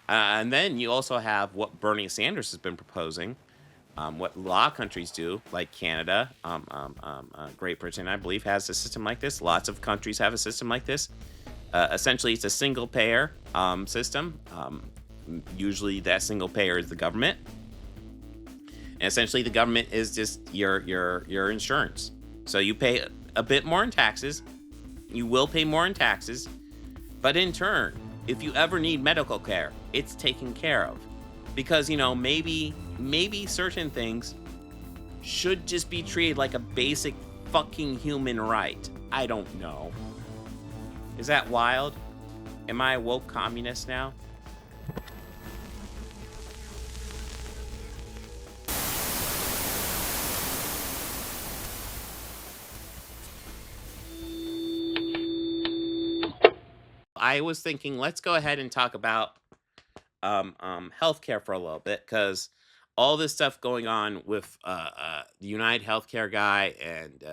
And then you also have what Bernie Sanders has been proposing, what a lot of countries do, like Canada, Great Britain, I believe, has a system like this. Lots of countries have a system like this. Essentially, it's a single payer system. Usually, that single payer is the government, and essentially, the government is just your insurance. So you pay a bit more in taxes. You will pay more in taxes, but in turn, if you ever need medical care, it's taken care of. Because maybe certain things should just be treated like a basic fucking human right. I don't know. Is that wild? Am I a woke communist now? I was thinking, let's go ahead and talk about healthcare for a little bit, because all this stuff going on with the United Healthcare guy and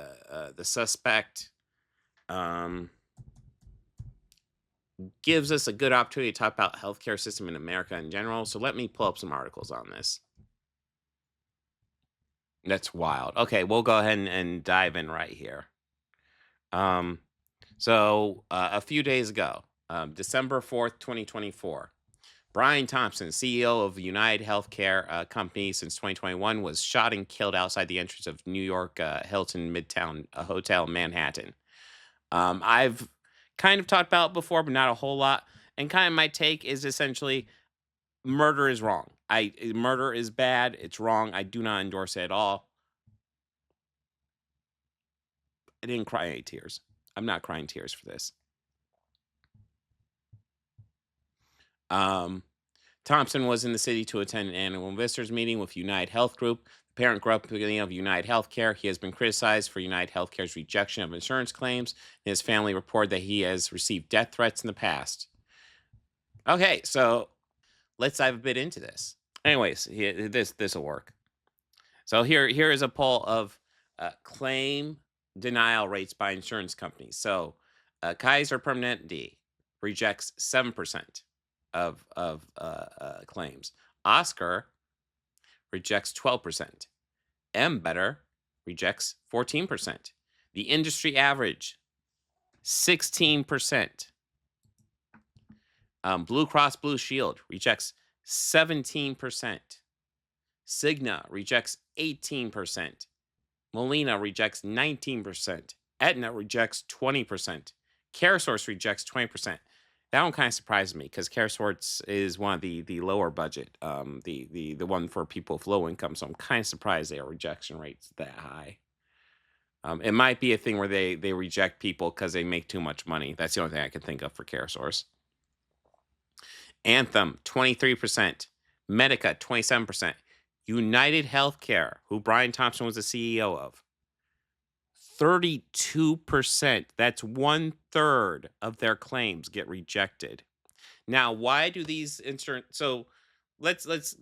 the suspect gives us a good opportunity to talk about healthcare system in America in general. So let me pull up some articles on this. That's wild. Okay, we'll go ahead and dive in right here. So a few days ago, December 4th, 2024, Brian Thompson, CEO of United Healthcare Company since 2021, was shot and killed outside the entrance of New York Hilton Midtown Hotel in Manhattan. I've kind of talked about it before, but not a whole lot. And kind of my take is essentially murder is wrong. Murder is bad. It's wrong. I do not endorse it at all. I didn't cry any tears. I'm not crying tears for this. Thompson was in the city to attend an annual investors meeting with United Health Group, the parent company of United Healthcare. He has been criticized for United Healthcare's rejection of insurance claims. His family reported that he has received death threats in the past. Okay, so let's dive a bit into this. Anyways, this will work. So here is a poll of claim denial rates by insurance companies. So Kaiser Permanente rejects 7% of claims. Oscar rejects 12%. Better rejects 14%. The industry average, 16%. Blue Cross Blue Shield rejects 17%. Cigna rejects 18%. Molina rejects 19%. Aetna rejects 20%. CareSource rejects 20%. That one kind of surprises me because CareSource is one of the lower budget, the one for people with low income. So I'm kind of surprised their rejection rate's that high. It might be a thing where they reject people because they make too much money. That's the only thing I can think of for CareSource. Anthem, 23%. Medica, 27%. United Healthcare, who Brian Thompson was the CEO of, 32%. That's 1/3 of their claims get rejected. Now, why do these insurance? So let's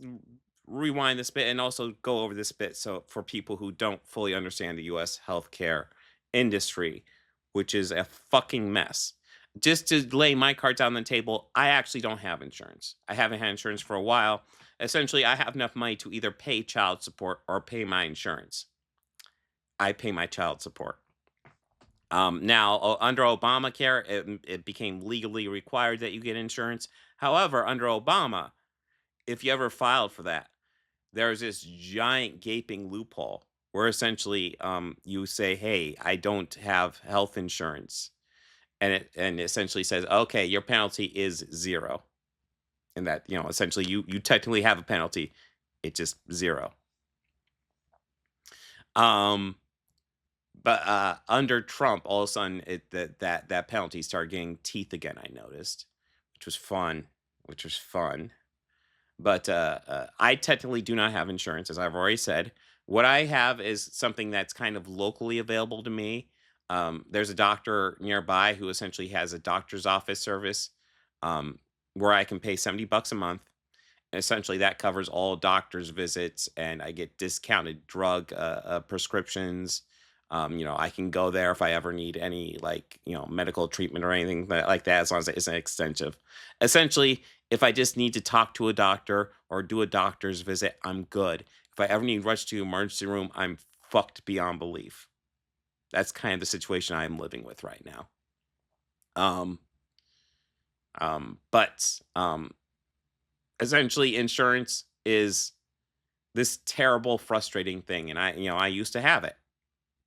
rewind this bit and also go over this bit. So for people who don't fully understand the U.S. healthcare industry, which is a fucking mess. Just to lay my cards on the table, I actually don't have insurance. I haven't had insurance for a while. Essentially, I have enough money to either pay child support or pay my insurance. I pay my child support. Now, under Obamacare, it became legally required that you get insurance. However, under Obama, if you ever filed for that, there's this giant gaping loophole where essentially you say, "Hey, I don't have health insurance," and it essentially says, "Okay, your penalty is 0," and that essentially you technically have a penalty, it's just 0. But under Trump, all of a sudden, that penalty started getting teeth again. I noticed, which was fun. But I technically do not have insurance, as I've already said. What I have is something that's kind of locally available to me. There's a doctor nearby who essentially has a doctor's office service where I can pay $70 a month. And essentially, that covers all doctor's visits, and I get discounted drug prescriptions. I can go there if I ever need any medical treatment or anything like that, as long as it isn't extensive. Essentially, If I just need to talk to a doctor or do a doctor's visit, I'm good. If I ever need rushed to the emergency room, I'm fucked beyond belief. That's kind of the situation I'm living with right now. Um, but essentially, insurance is this terrible, frustrating thing, and I used to have it.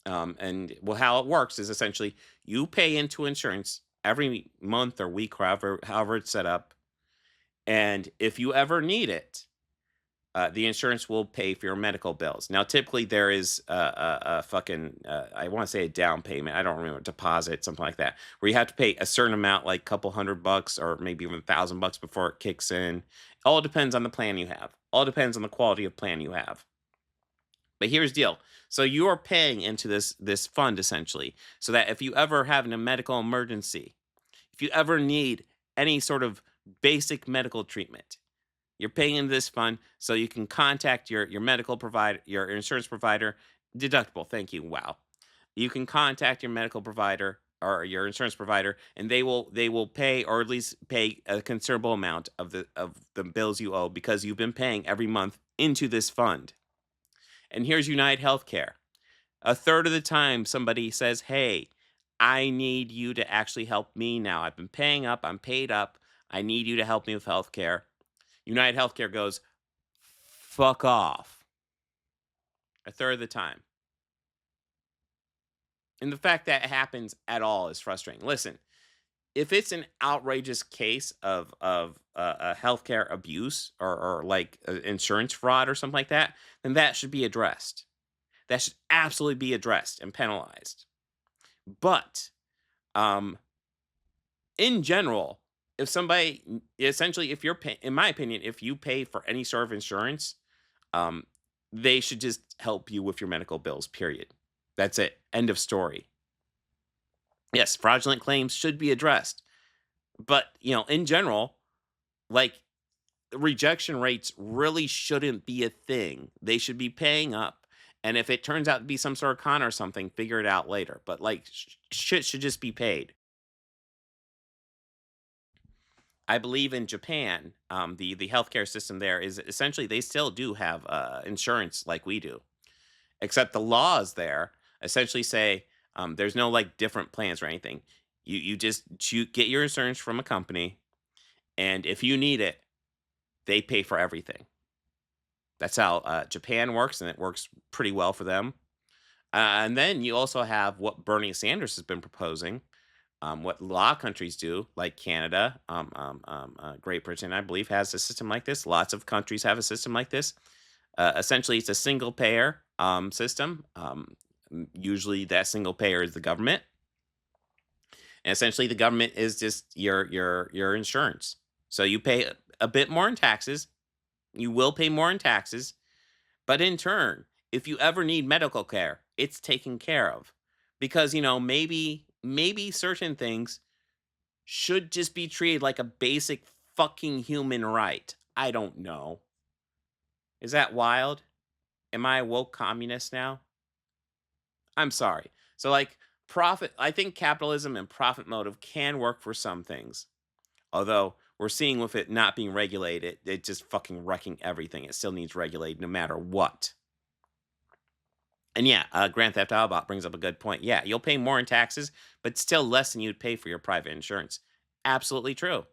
And well, how it works is essentially you pay into insurance every month or week, however it's set up, and if you ever need it, the insurance will pay for your medical bills. Now, typically there is a fucking I want to say a down payment. I don't remember, deposit, something like that, where you have to pay a certain amount, like a couple $100 or maybe even $1,000 before it kicks in. All depends on the plan you have. All depends on the quality of plan you have. But here's the deal. So you are paying into this fund essentially, so that if you ever have a medical emergency, if you ever need any sort of basic medical treatment, you're paying into this fund so you can contact your medical provider, your insurance provider. Deductible, thank you. Wow. You can contact your medical provider or your insurance provider, and they will pay, or at least pay a considerable amount of the bills you owe, because you've been paying every month into this fund. And here's United Healthcare. A third of the time, somebody says, "Hey, I need you to actually help me now. I've been paying up. I'm paid up. I need you to help me with healthcare." United Healthcare goes, "Fuck off." A third of the time. And the fact that it happens at all is frustrating. Listen, if it's an outrageous case of healthcare abuse, or like insurance fraud or something like that, then that should be addressed. That should absolutely be addressed and penalized. But um, in general, if somebody essentially, if you're paying, in my opinion, if you pay for any sort of insurance, um, they should just help you with your medical bills. Period. That's it. End of story. Yes, fraudulent claims should be addressed, but in general, like, rejection rates really shouldn't be a thing. They should be paying up. And if it turns out to be some sort of con or something, figure it out later. But like, shit should just be paid. I believe in Japan, the healthcare system there is essentially, they still do have insurance like we do, except the laws there essentially say, there's no like different plans or anything. You just get your insurance from a company, and if you need it, they pay for everything. That's how Japan works, and it works pretty well for them. And then you also have what Bernie Sanders has been proposing, what a lot of countries do, like Canada, Great Britain, I believe, has a system like this. Lots of countries have a system like this. Essentially, it's a single payer system. Usually, that single payer is the government, and essentially, the government is just your insurance. So you pay a bit more in taxes. You will pay more in taxes, but in turn, if you ever need medical care, it's taken care of. Because, maybe certain things should just be treated like a basic fucking human right. I don't know. Is that wild? Am I a woke communist now? I'm sorry. So, like, I think capitalism and profit motive can work for some things. Although we're seeing with it not being regulated, it just fucking wrecking everything. It still needs regulated no matter what. And yeah, Grand Theft Auto brings up a good point. Yeah, you'll pay more in taxes, but still less than you'd pay for your private insurance. Absolutely true.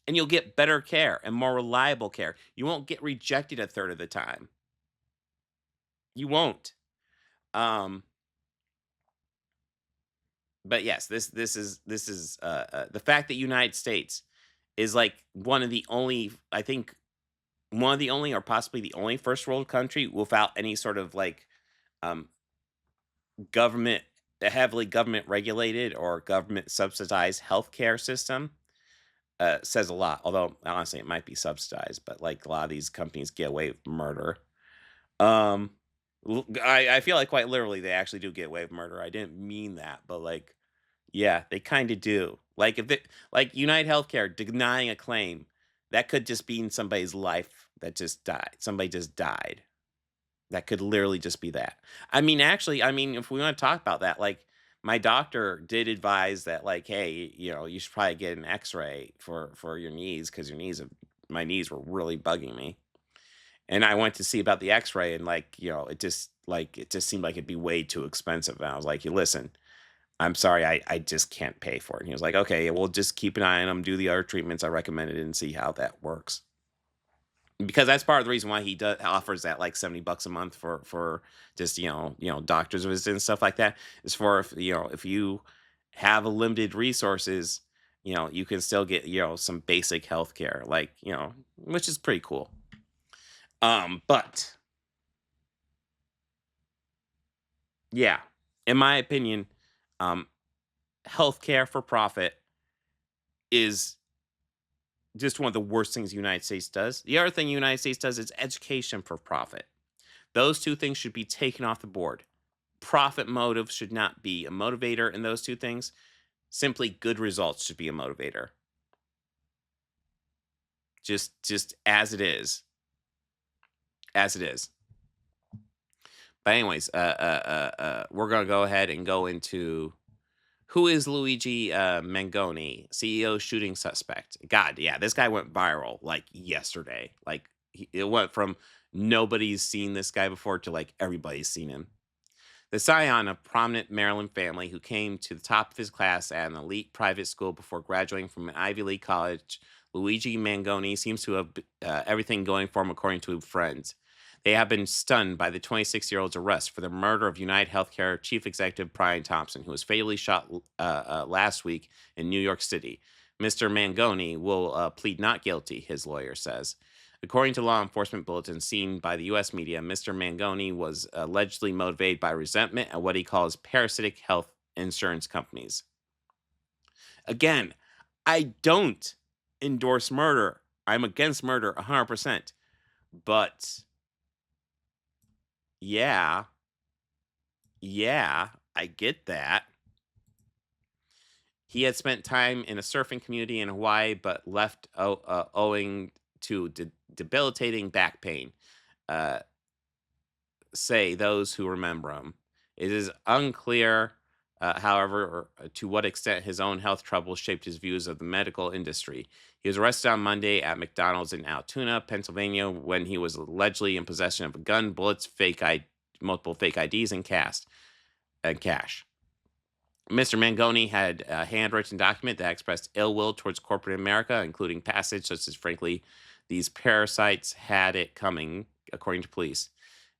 And you'll get better care and more reliable care. You won't get rejected a third of the time. You won't. Um, but yes, this is the fact that United States is like one of the only, I think, one of the only, or possibly the only first world country without any sort of like um, government, heavily government regulated or government subsidized healthcare system, says a lot. Although honestly, it might be subsidized, but like a lot of these companies get away with murder. Um, I feel like quite literally they actually do get away with murder. I didn't mean that, but like, yeah, they kind of do. Like if it, like United Healthcare denying a claim, that could just be in somebody's life that just died. Somebody just died. That could literally just be that. I mean, actually, I mean, if we want to talk about that, like my doctor did advise that, like, hey, you should probably get an X-ray for your knees, because your knees have my knees were really bugging me. And I went to see about the X-ray, and it just seemed like it'd be way too expensive. And I was like, "You listen, I'm sorry, I just can't pay for it." And he was like, "Okay, we'll just keep an eye on them, do the other treatments I recommended, and see how that works." Because that's part of the reason why he does offers that like $70 a month for just doctors visits and stuff like that. Is for if you have a limited resources, you can still get some basic health care, like which is pretty cool. But yeah, in my opinion, um, healthcare for profit is just one of the worst things the United States does. The other thing the United States does is education for profit. Those two things should be taken off the board. Profit motive should not be a motivator in those two things. Simply good results should be a motivator. Just as it is. As it is. But anyways, we're gonna go ahead and go into who is Luigi Mangione, CEO shooting suspect. God, yeah, this guy went viral like yesterday. Like it went from nobody's seen this guy before to like everybody's seen him. The scion of a prominent Maryland family who came to the top of his class at an elite private school before graduating from an Ivy League college, Luigi Mangoni seems to have everything going for him, according to friends. They have been stunned by the 26-year-old's arrest for the murder of United Healthcare chief executive Brian Thompson, who was fatally shot last week in New York City. Mr. Mangoni will plead not guilty, his lawyer says. According to law enforcement bulletins seen by the U.S. media, Mr. Mangoni was allegedly motivated by resentment at what he calls parasitic health insurance companies. Again, I don't endorse murder. I'm against murder 100%. But yeah, I get that. He had spent time in a surfing community in Hawaii, but left owing to debilitating back pain. Uh, say those who remember him. It is unclear, however, to what extent his own health troubles shaped his views of the medical industry. He was arrested on Monday at McDonald's in Altoona, Pennsylvania, when he was allegedly in possession of a gun, bullets, multiple fake IDs, and cash. Mr. Mangoni had a handwritten document that expressed ill will towards corporate America, including passage such as, frankly, these parasites had it coming, according to police.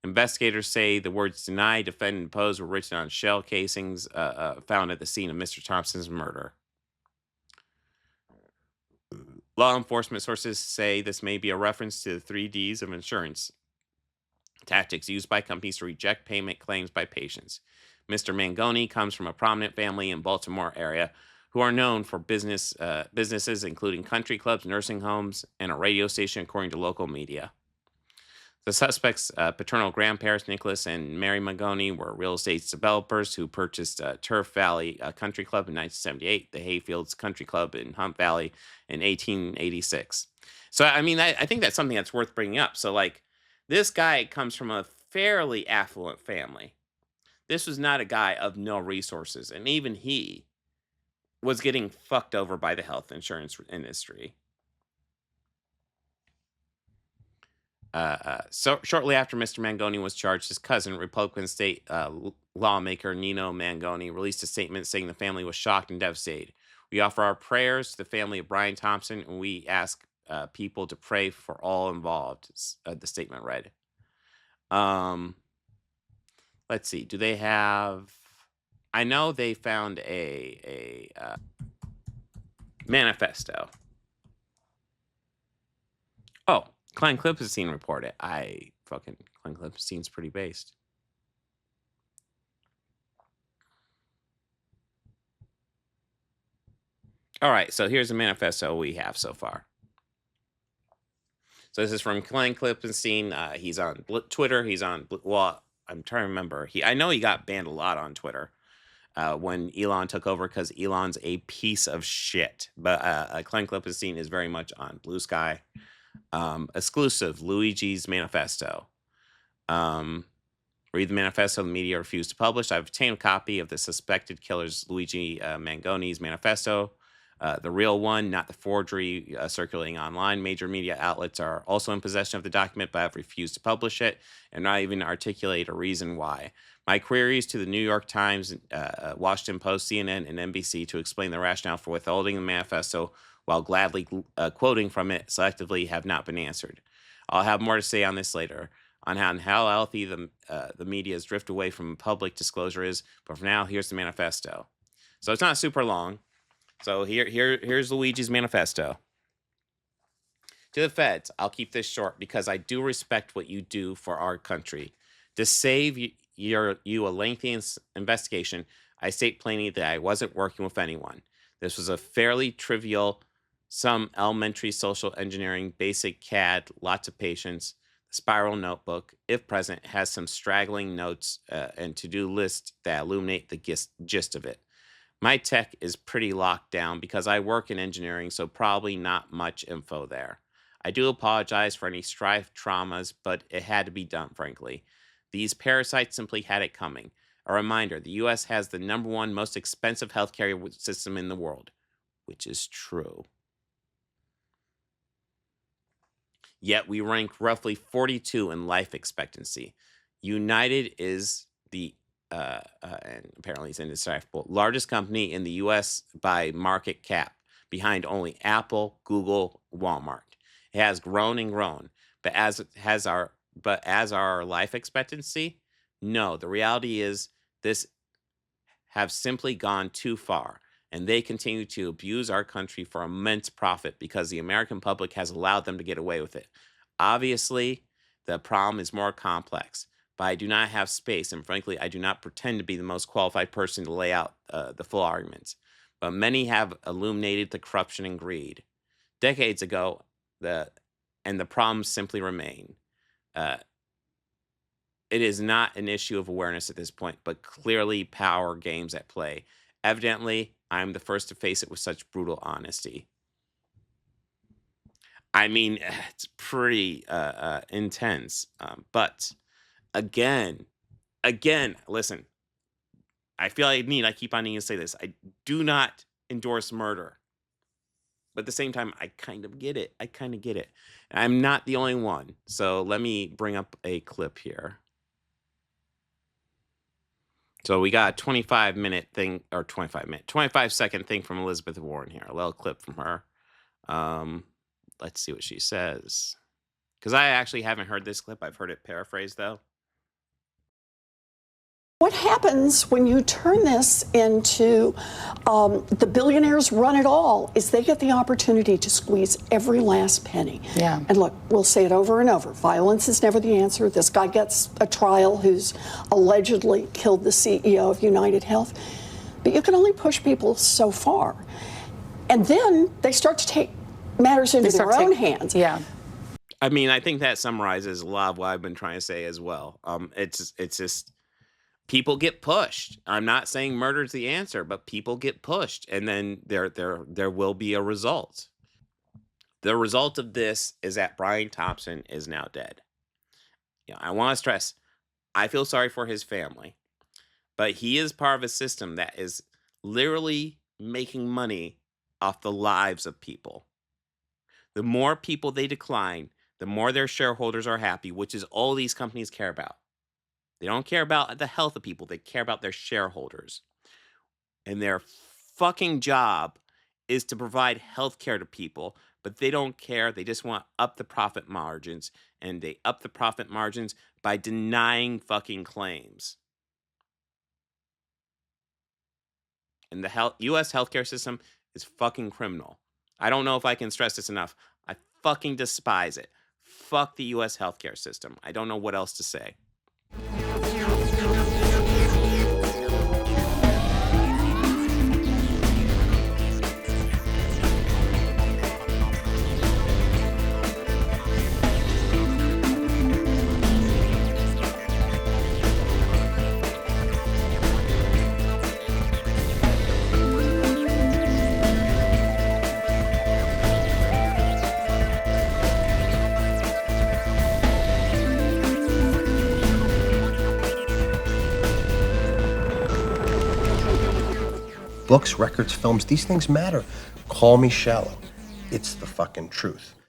Investigators say the words deny, defend, and oppose were written on shell casings found at the scene of Mr. Thompson's murder. Law enforcement sources say this may be a reference to the 3Ds of insurance tactics used by companies to reject payment claims by patients. Mr. Mangoni comes from a prominent family in Baltimore area who are known for businesses including country clubs, nursing homes, and a radio station, according to local media. The suspects' paternal grandparents, Nicholas and Mary Mangoni, were real estate developers who purchased Turf Valley Country Club in 1978, the Hayfields Country Club in Hunt Valley in 1886. So, I mean, I think that's something that's worth bringing up. So, like, this guy comes from a fairly affluent family. This was not a guy of no resources, and even he was getting fucked over by the health insurance industry. So shortly after Mr. Mangoni was charged, his cousin, Republican state lawmaker Nino Mangoni, released a statement saying the family was shocked and devastated. We offer our prayers to the family of Brian Thompson, and we ask people to pray for all involved. The statement read. Let's see. Do they have? I know they found a manifesto. Oh, Klein Klippenstein reported. Klein Klippenstein's pretty based. All right, so here's the manifesto we have so far. So this is from Klein Klippenstein. He's on Twitter. He's on I'm trying to remember. I know he got banned a lot on Twitter when Elon took over because Elon's a piece of shit. But Klein Klippenstein is very much on Blue Sky. Exclusive Luigi's manifesto. Read the manifesto the media refused to publish. I've obtained a copy of the suspected killer's Luigi Mangoni's manifesto. The real one, not the forgery circulating online. Major media outlets are also in possession of the document, but have refused to publish it and not even articulate a reason why. My queries to the New York Times, Washington Post, CNN, and NBC to explain the rationale for withholding the manifesto while gladly quoting from it selectively have not been answered. I'll have more to say on this later, on how healthy the media's drift away from public disclosure is, but for now, here's the manifesto. So it's not super long. So here's Luigi's manifesto. To the feds, I'll keep this short because I do respect what you do for our country. To save you a lengthy investigation, I state plainly that I wasn't working with anyone. This was a fairly trivial, some elementary social engineering, basic CAD, lots of patience. The spiral notebook, if present, has some straggling notes and to-do lists that illuminate the gist of it. My tech is pretty locked down because I work in engineering, so probably not much info there. I do apologize for any strife traumas, but it had to be done, frankly. These parasites simply had it coming. A reminder, the U.S. has the #1 most expensive healthcare system in the world, which is true. Yet we rank roughly 42 in life expectancy. United is the and apparently it's indecipherable, largest company in the U.S. by market cap, behind only Apple, Google, Walmart. It has grown and grown, but as our life expectancy, no. The reality is this have simply gone too far, and they continue to abuse our country for immense profit because the American public has allowed them to get away with it. Obviously, the problem is more complex, but I do not have space, and frankly, I do not pretend to be the most qualified person to lay out the full arguments. But many have illuminated the corruption and greed. Decades ago, the problems simply remain. It is not an issue of awareness at this point, but clearly power games at play. Evidently, I'm the first to face it with such brutal honesty. I mean, it's pretty intense. But again, listen, I feel I keep on needing to say this. I do not endorse murder. But at the same time, I kind of get it. I'm not the only one. So let me bring up a clip here. So we got a 25-second thing from Elizabeth Warren here. A little clip from her. Let's see what she says. Because I actually haven't heard this clip. I've heard it paraphrased, though. What happens when you turn this into the billionaires run it all is they get the opportunity to squeeze every last penny. Yeah. And look, we'll say it over and over. Violence is never the answer. This guy gets a trial who's allegedly killed the CEO of United Health. But you can only push people so far. And then they start to take matters into their own hands. Yeah. I mean, I think that summarizes a lot of what I've been trying to say as well. It's just people get pushed. I'm not saying murder's the answer, but people get pushed, and then there will be a result. The result of this is that Brian Thompson is now dead. Yeah, I want to stress, I feel sorry for his family, but he is part of a system that is literally making money off the lives of people. The more people they decline, the more their shareholders are happy, which is all these companies care about. They don't care about the health of people. They care about their shareholders. And their fucking job is to provide health care to people, but they don't care. They just want to up the profit margins, and they up the profit margins by denying fucking claims. And the U.S. healthcare system is fucking criminal. I don't know if I can stress this enough. I fucking despise it. Fuck the U.S. healthcare system. I don't know what else to say. books, records, films, these things matter. Call me shallow. It's the fucking truth.